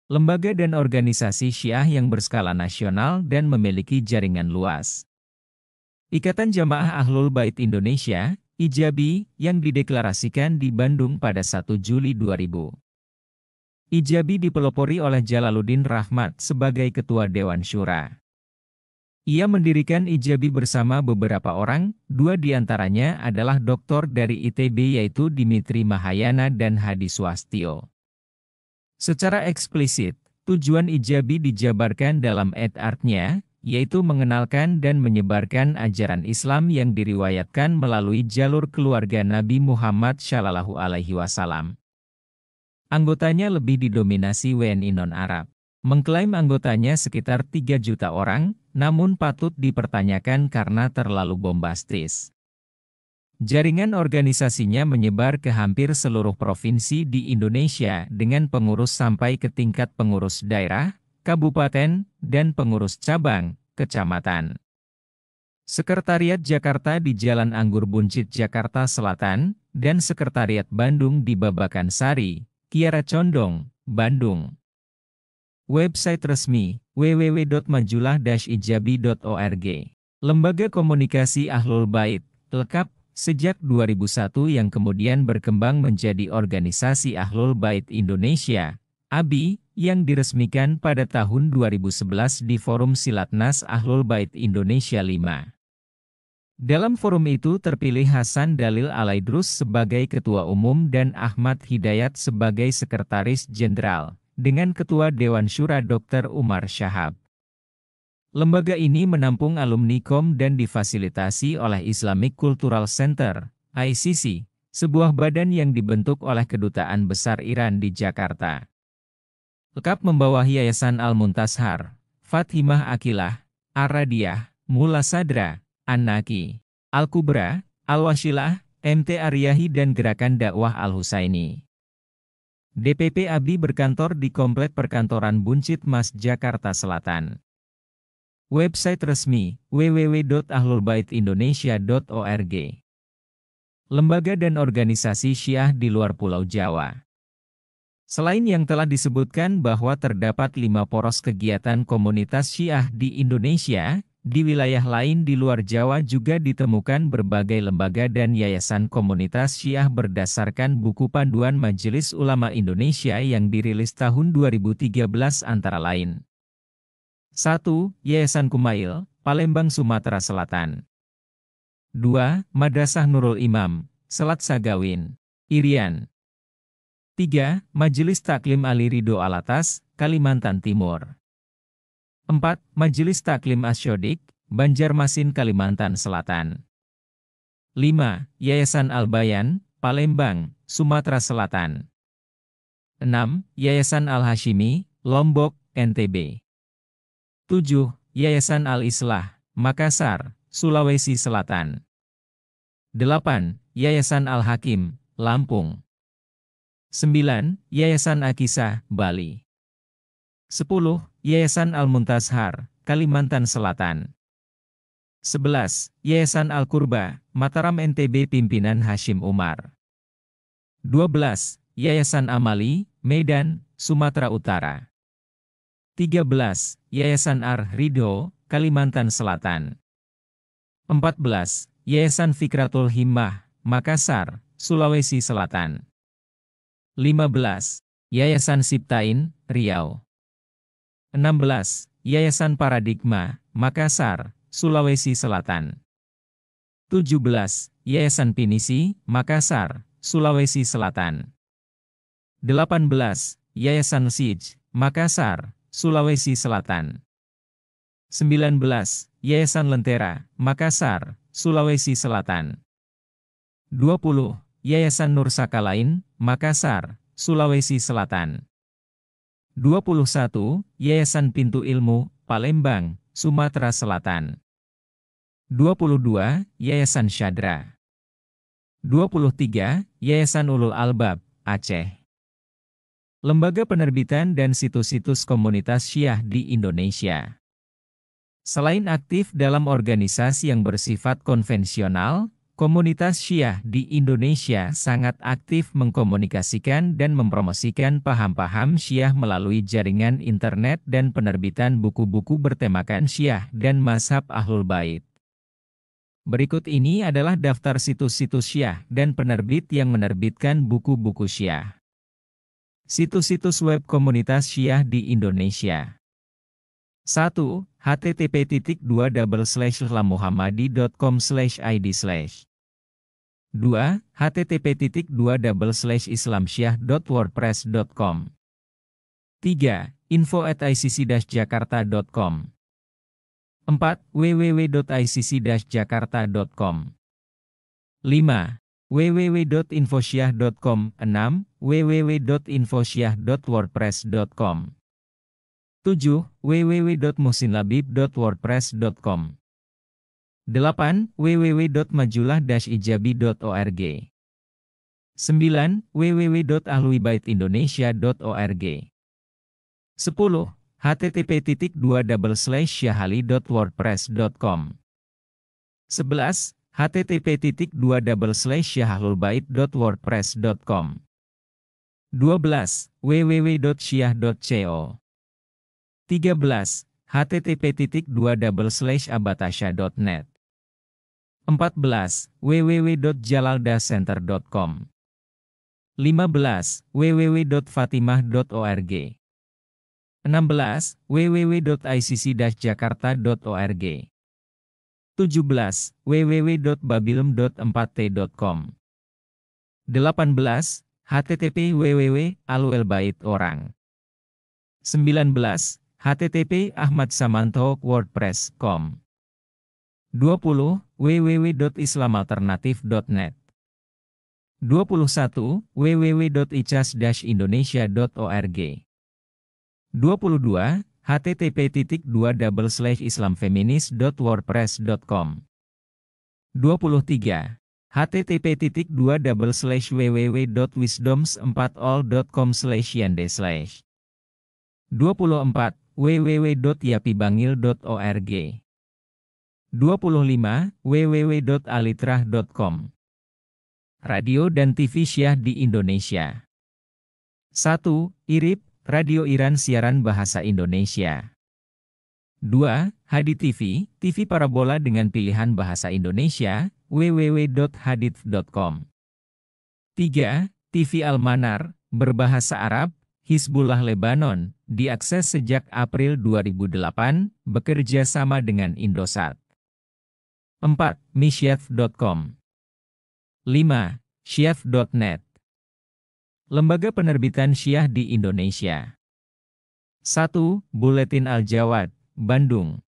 lembaga dan organisasi Syiah yang berskala nasional dan memiliki jaringan luas. Ikatan Jamaah Ahlul Bait Indonesia, IJABI, yang dideklarasikan di Bandung pada 1 Juli 2000. IJABI dipelopori oleh Jalaluddin Rahmat sebagai Ketua Dewan Syura. Ia mendirikan IJABI bersama beberapa orang, 2 diantaranya adalah doktor dari ITB yaitu Dimitri Mahayana dan Hadi Swastio. Secara eksplisit, tujuan IJABI dijabarkan dalam ad-art-nya, yaitu mengenalkan dan menyebarkan ajaran Islam yang diriwayatkan melalui jalur keluarga Nabi Muhammad SAW. Anggotanya lebih didominasi WNI non-Arab. Mengklaim anggotanya sekitar 3 juta orang, namun patut dipertanyakan karena terlalu bombastis. Jaringan organisasinya menyebar ke hampir seluruh provinsi di Indonesia dengan pengurus sampai ke tingkat pengurus daerah, kabupaten, dan pengurus cabang, kecamatan. Sekretariat Jakarta di Jalan Anggur Buncit, Jakarta Selatan, dan Sekretariat Bandung di Babakan Sari, Kiara Condong, Bandung. Website resmi, www.majulah-ijabi.org. Lembaga Komunikasi Ahlul Bait, lengkap, sejak 2001 yang kemudian berkembang menjadi Organisasi Ahlul Bait Indonesia, ABI, yang diresmikan pada tahun 2011 di Forum Silatnas Ahlul Bait Indonesia 5. Dalam forum itu terpilih Hasan Dalil Alaidrus sebagai Ketua Umum dan Ahmad Hidayat sebagai Sekretaris Jenderal, dengan Ketua Dewan Syura Dr. Umar Syahab. Lembaga ini menampung alumni KOM dan difasilitasi oleh Islamic Cultural Center, ICC, sebuah badan yang dibentuk oleh Kedutaan Besar Iran di Jakarta. Lengkap membawahi Yayasan Al-Muntashar, Fathimah Akilah, Ar-Radiyah, Mula Sadra, An-Naki, Al-Kubra, Al-Wasilah, MT Aryahi dan Gerakan Dakwah Al-Husaini. DPP ABI berkantor di Komplek Perkantoran Buncit Mas, Jakarta Selatan. Website resmi, www.ahlulbaitindonesia.org. Lembaga dan organisasi Syiah di luar Pulau Jawa. Selain yang telah disebutkan bahwa terdapat 5 poros kegiatan komunitas Syiah di Indonesia, di wilayah lain di luar Jawa juga ditemukan berbagai lembaga dan yayasan komunitas Syiah berdasarkan buku panduan Majelis Ulama Indonesia yang dirilis tahun 2013 antara lain. 1. Yayasan Kumail, Palembang, Sumatera Selatan. 2. Madrasah Nurul Imam, Selat Sagawin, Irian. 3. Majelis Taklim Ali Ridho Alatas, Kalimantan Timur. 4. Majelis Taklim Asyodik, Banjarmasin, Kalimantan Selatan. 5. Yayasan Al-Bayan, Palembang, Sumatera Selatan. 6. Yayasan Al-Hashimi, Lombok, NTB. 7. Yayasan Al-Islah, Makassar, Sulawesi Selatan. 8. Yayasan Al-Hakim, Lampung. 9. Yayasan Akisah, Bali. 10. Yayasan Al-Muntashar, Kalimantan Selatan. 11. Yayasan Al-Qurba, Mataram, NTB, pimpinan Hashim Umar. 12. Yayasan Amali, Medan, Sumatera Utara. 13. Yayasan Ar-Ridho, Kalimantan Selatan. 14. Yayasan Fikratul Himmah, Makassar, Sulawesi Selatan. 15. Yayasan Siptain, Riau. 16. Yayasan Paradigma, Makassar, Sulawesi Selatan. 17. Yayasan Pinisi, Makassar, Sulawesi Selatan. 18. Yayasan Sij, Makassar, Sulawesi Selatan. 19. Yayasan Lentera, Makassar, Sulawesi Selatan. 20. Yayasan Nur Sakalain, Makassar, Sulawesi Selatan. 21. Yayasan Pintu Ilmu, Palembang, Sumatera Selatan. 22. Yayasan Syadra. 23. Yayasan Ulul Albab, Aceh. Lembaga penerbitan dan situs-situs komunitas Syiah di Indonesia. Selain aktif dalam organisasi yang bersifat konvensional, Komunitas Syiah di Indonesia sangat aktif mengkomunikasikan dan mempromosikan paham-paham Syiah melalui jaringan internet dan penerbitan buku-buku bertemakan Syiah dan mazhab Ahlul Bait. Berikut ini adalah daftar situs-situs Syiah dan penerbit yang menerbitkan buku-buku Syiah. Situs-situs web komunitas Syiah di Indonesia. 1. http://islamuhammadi.com/id/ 2. http://islamsyiah.wordpress.com 3. info@icc-jakarta.com 4. www.icc-jakarta.com 5. www.infosyiah.com 6. www.infosyiah.wordpress.com 7. www.muhsinlabib.wordpress.com 8. www.majulah-ijabi.org 9. www.ahlulbaitindonesia.org 10. http://syiahali.wordpress.com 11. http://syiahlulbait.wordpress.com 12. www.syiah.co 13. http://abatasya.net 14. www.jalaldacenter.com 15. www.fatimah.org 16. www.icc-jakarta.org 17. www.babilem.4t.com 18. http://www.alulbaitorang 19. http://ahmadsamanto.wordpress.com 20. www.islamalternatif.net 21. www.icas-indonesia.org 22. http://islamfeminis.wordpress.com 23. http://www.wisdoms4all.com/yande/ 24. www.yapibangil.org 25. www.alitrah.com Radio dan TV Syiah di Indonesia. 1. IRIB, Radio Iran Siaran Bahasa Indonesia. 2. Hadi TV, TV parabola dengan pilihan bahasa Indonesia, www.hadith.com. 3. TV Al-Manar, berbahasa Arab, Hizbullah Lebanon, diakses sejak April 2008, bekerja sama dengan Indosat. 4. Misyiah.com 5. Syiah.net Lembaga penerbitan Syiah di Indonesia. 1. Buletin Al-Jawad, Bandung.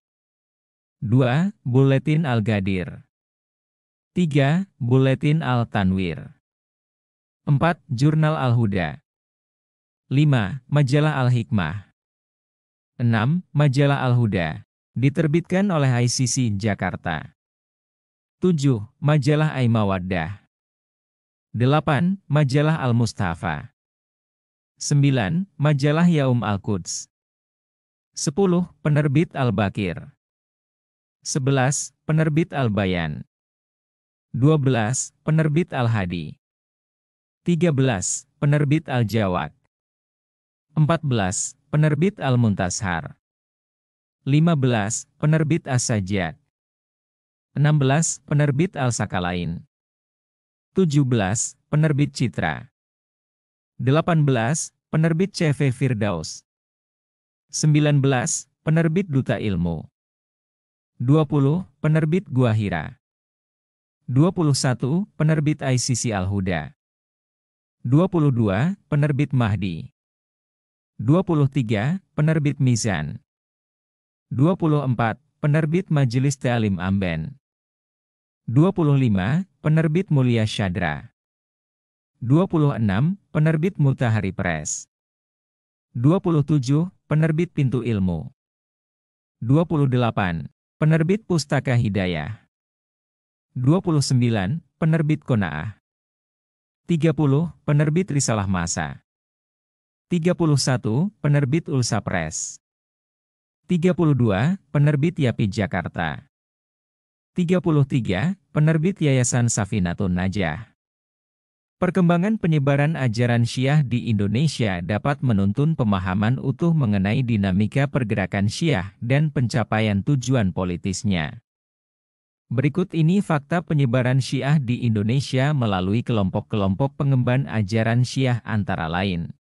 2. Buletin Al-Gadir. 3. Buletin Al-Tanwir. 4. Jurnal Al-Huda. 5. Majalah Al-Hikmah. 6. Majalah Al-Huda, diterbitkan oleh ICC Jakarta. 7. Majalah Aimawaddah. 8. Majalah Al-Mustafa. 9. Majalah Yaum Al-Quds. 10. Penerbit Al-Bakir. 11. Penerbit Al-Bayan. 12. Penerbit Al-Hadi. 13. Penerbit Al-Jawad. 14. Penerbit Al-Muntashar. 15. Penerbit As-Sajjad. 16. Penerbit Al-Sakalain. 17. Penerbit Citra. 18. Penerbit CV Firdaus. 19. Penerbit Duta Ilmu. 20. Penerbit Gua Hira. 21. Penerbit ICC Al-Huda. 22. Penerbit Mahdi. 23. Penerbit Mizan. 24. Penerbit Majelis Ta'lim Amben. 25. Penerbit Mulia Syadra. 26. Penerbit Mutahari Press. 27. Penerbit Pintu Ilmu. 28. Penerbit Pustaka Hidayah. 29. Penerbit Qanaah. 30. Penerbit Risalah Masa. 31. Penerbit Ulsa Press. 32. Penerbit Yapi Jakarta. 33. Penerbit Yayasan Safinatun Najah. Perkembangan penyebaran ajaran Syiah di Indonesia dapat menuntun pemahaman utuh mengenai dinamika pergerakan Syiah dan pencapaian tujuan politisnya. Berikut ini fakta penyebaran Syiah di Indonesia melalui kelompok-kelompok pengemban ajaran Syiah antara lain.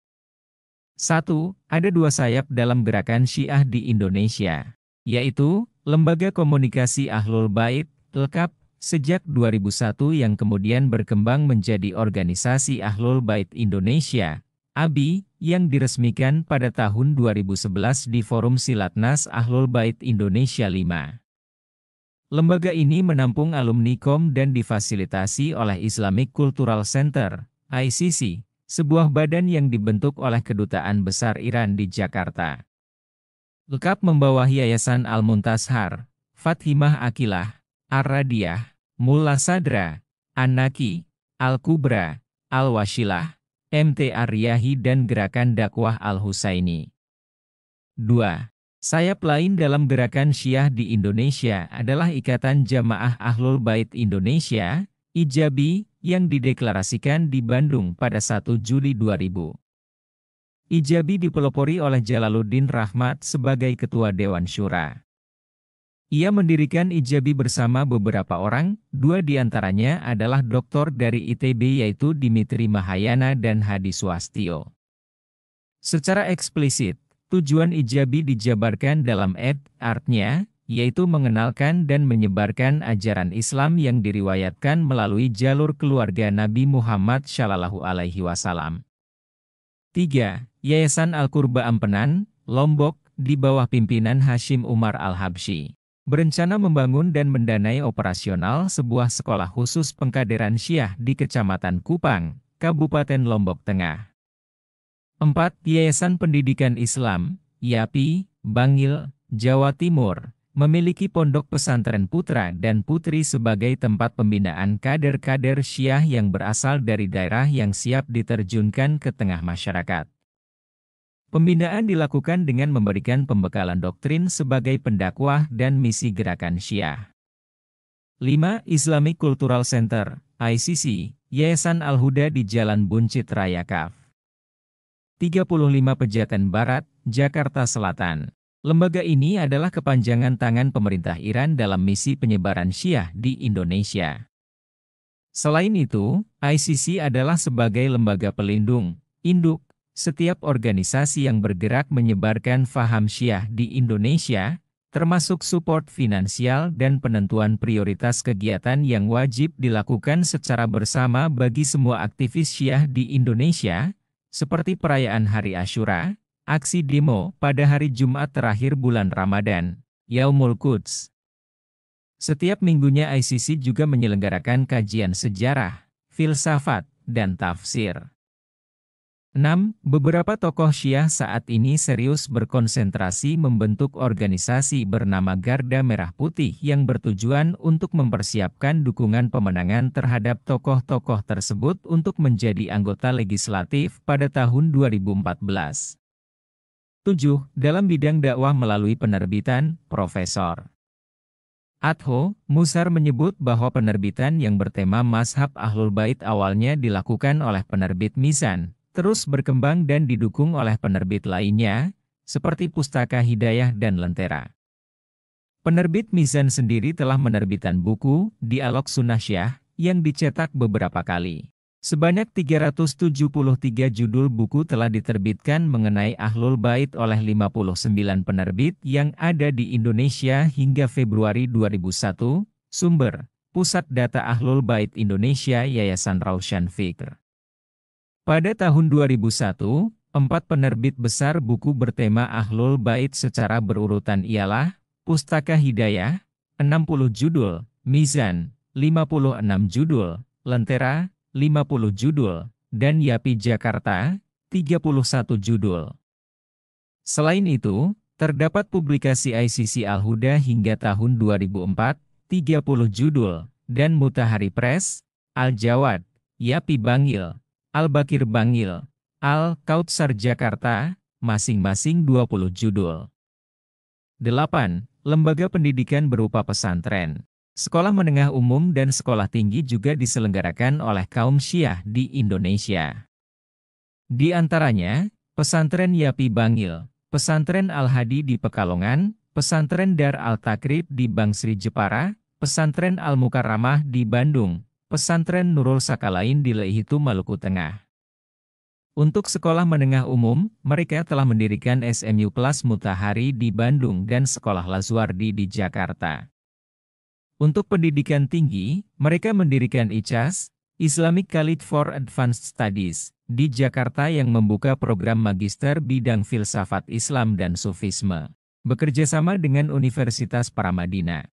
1. Ada dua sayap dalam gerakan Syiah di Indonesia, yaitu Lembaga Komunikasi Ahlul Bait, LKAB, sejak 2001 yang kemudian berkembang menjadi Organisasi Ahlul Bait Indonesia, ABI, yang diresmikan pada tahun 2011 di Forum Silatnas Ahlul Bait Indonesia 5. Lembaga ini menampung alumni KOM dan difasilitasi oleh Islamic Cultural Center, ICC, sebuah badan yang dibentuk oleh Kedutaan Besar Iran di Jakarta. LKAB membawahi Yayasan Al-Muntashar, Fathimah Aqilah, Ar-Radiyah, Mulla Sadra, An-Naki, Al-Kubra, Al-Washilah, MT Ar-Riyahi dan Gerakan Dakwah Al-Husaini. 2. Sayap lain dalam gerakan Syiah di Indonesia adalah Ikatan Jamaah Ahlul Bait Indonesia, IJABI, yang dideklarasikan di Bandung pada 1 Juli 2000. IJABI dipelopori oleh Jalaluddin Rahmat sebagai Ketua Dewan Syura. Ia mendirikan IJABI bersama beberapa orang, dua di antaranya adalah doktor dari ITB yaitu Dimitri Mahayana dan Hadi Swastio. Secara eksplisit, tujuan IJABI dijabarkan dalam artnya, yaitu mengenalkan dan menyebarkan ajaran Islam yang diriwayatkan melalui jalur keluarga Nabi Muhammad SAW. 3. Yayasan Al-Qurba Ampenan, Lombok, di bawah pimpinan Hashim Umar Al-Habsyi, berencana membangun dan mendanai operasional sebuah sekolah khusus pengkaderan Syiah di Kecamatan Kupang, Kabupaten Lombok Tengah. 4. Yayasan Pendidikan Islam, YAPI, Bangil, Jawa Timur, memiliki pondok pesantren putra dan putri sebagai tempat pembinaan kader-kader Syiah yang berasal dari daerah yang siap diterjunkan ke tengah masyarakat. Pembinaan dilakukan dengan memberikan pembekalan doktrin sebagai pendakwah dan misi gerakan Syiah. 5. Islamic Cultural Center, ICC, Yayasan Al-Huda di Jalan Buncit Raya Kaf. 35 Pejaten Barat, Jakarta Selatan. Lembaga ini adalah kepanjangan tangan pemerintah Iran dalam misi penyebaran Syiah di Indonesia. Selain itu, ICC adalah sebagai lembaga pelindung, induk, setiap organisasi yang bergerak menyebarkan faham Syiah di Indonesia, termasuk support finansial dan penentuan prioritas kegiatan yang wajib dilakukan secara bersama bagi semua aktivis Syiah di Indonesia, seperti perayaan Hari Asyura, aksi demo pada hari Jumat terakhir bulan Ramadan, Yaumul Quds. Setiap minggunya ICC juga menyelenggarakan kajian sejarah, filsafat, dan tafsir. 6. Beberapa tokoh Syiah saat ini serius berkonsentrasi membentuk organisasi bernama Garda Merah Putih yang bertujuan untuk mempersiapkan dukungan pemenangan terhadap tokoh-tokoh tersebut untuk menjadi anggota legislatif pada tahun 2014. 7. Dalam bidang dakwah melalui penerbitan, Profesor Adho Musar menyebut bahwa penerbitan yang bertema Mazhab Ahlul Bait awalnya dilakukan oleh penerbit Mizan, terus berkembang dan didukung oleh penerbit lainnya, seperti Pustaka Hidayah dan Lentera. Penerbit Mizan sendiri telah menerbitkan buku, Dialog Sunnah Syiah, yang dicetak beberapa kali. Sebanyak 373 judul buku telah diterbitkan mengenai Ahlul Bait oleh 59 penerbit yang ada di Indonesia hingga Februari 2001, sumber, Pusat Data Ahlul Bait Indonesia Yayasan Raushan Fikr. Pada tahun 2001, 4 penerbit besar buku bertema Ahlul Bait secara berurutan ialah, Pustaka Hidayah, 60 judul, Mizan, 56 judul, Lentera, 50 judul, dan YAPI Jakarta, 31 judul. Selain itu, terdapat publikasi ICC Al-Huda hingga tahun 2004, 30 judul, dan Mutahari Press, Al-Jawad, YAPI Bangil, Al-Bakir Bangil, Al-Kautsar Jakarta, masing-masing 20 judul. 8. Lembaga pendidikan berupa pesantren. Sekolah menengah umum dan sekolah tinggi juga diselenggarakan oleh kaum Syiah di Indonesia. Di antaranya, Pesantren Yapi Bangil, Pesantren Al-Hadi di Pekalongan, Pesantren Dar Al-Takrib di Bangsri Jepara, Pesantren Al-Mukarramah di Bandung, Pesantren Nurul Sakalain di Leihitu Maluku Tengah. Untuk sekolah menengah umum, mereka telah mendirikan SMU Plus Mutahari di Bandung dan Sekolah Lazuardi di Jakarta. Untuk pendidikan tinggi, mereka mendirikan ICAS, Islamic College for Advanced Studies, di Jakarta yang membuka program magister bidang filsafat Islam dan Sufisme, bekerjasama dengan Universitas Paramadina.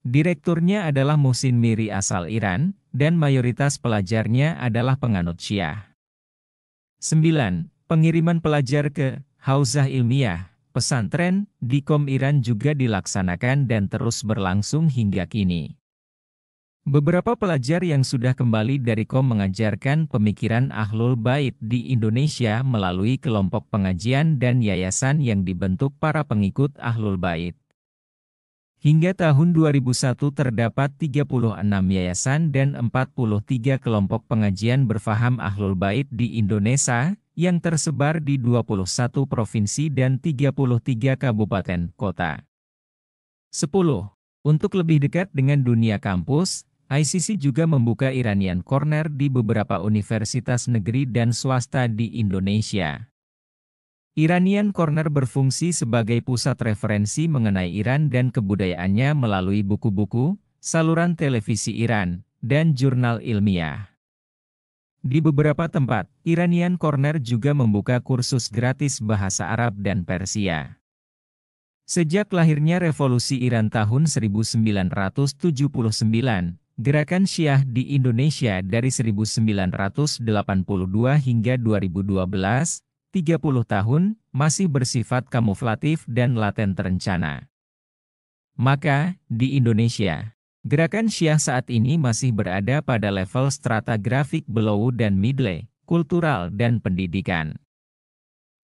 Direkturnya adalah Muhsin Miri asal Iran, dan mayoritas pelajarnya adalah penganut Syiah. 9. Pengiriman pelajar ke Hauzah Ilmiah, pesantren, di Qom Iran juga dilaksanakan dan terus berlangsung hingga kini. Beberapa pelajar yang sudah kembali dari Qom mengajarkan pemikiran Ahlul Bait di Indonesia melalui kelompok pengajian dan yayasan yang dibentuk para pengikut Ahlul Bait. Hingga tahun 2001 terdapat 36 yayasan dan 43 kelompok pengajian berfaham Ahlul Bait di Indonesia, yang tersebar di 21 provinsi dan 33 kabupaten kota. 10. Untuk lebih dekat dengan dunia kampus, ICC juga membuka Iranian Corner di beberapa universitas negeri dan swasta di Indonesia. Iranian Corner berfungsi sebagai pusat referensi mengenai Iran dan kebudayaannya melalui buku-buku, saluran televisi Iran, dan jurnal ilmiah. Di beberapa tempat, Iranian Corner juga membuka kursus gratis bahasa Arab dan Persia. Sejak lahirnya Revolusi Iran tahun 1979, Gerakan Syiah di Indonesia dari 1982 hingga 2012, 30 tahun, masih bersifat kamuflatif dan laten terencana. Maka, di Indonesia, Gerakan Syiah saat ini masih berada pada level stratigrafik below dan middle, kultural dan pendidikan.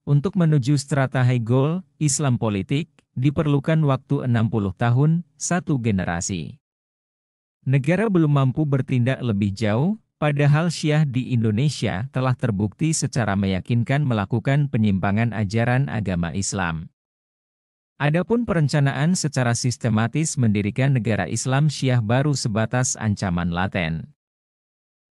Untuk menuju strata high goal, Islam politik, diperlukan waktu 60 tahun, satu generasi. Negara belum mampu bertindak lebih jauh, padahal Syiah di Indonesia telah terbukti secara meyakinkan melakukan penyimpangan ajaran agama Islam. Adapun perencanaan secara sistematis mendirikan negara Islam Syiah baru sebatas ancaman laten.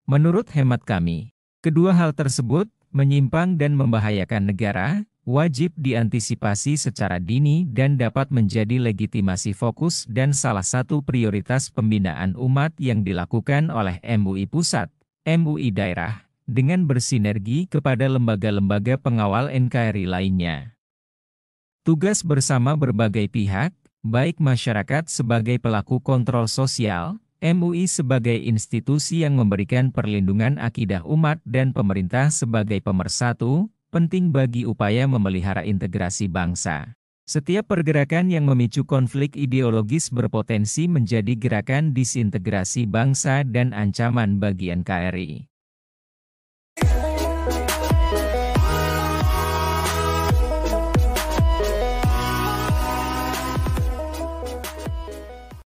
Menurut hemat kami, kedua hal tersebut, menyimpang dan membahayakan negara, wajib diantisipasi secara dini dan dapat menjadi legitimasi fokus dan salah satu prioritas pembinaan umat yang dilakukan oleh MUI Pusat, MUI Daerah, dengan bersinergi kepada lembaga-lembaga pengawal NKRI lainnya. Tugas bersama berbagai pihak, baik masyarakat sebagai pelaku kontrol sosial, MUI sebagai institusi yang memberikan perlindungan akidah umat dan pemerintah sebagai pemersatu, penting bagi upaya memelihara integrasi bangsa. Setiap pergerakan yang memicu konflik ideologis berpotensi menjadi gerakan disintegrasi bangsa dan ancaman bagi NKRI.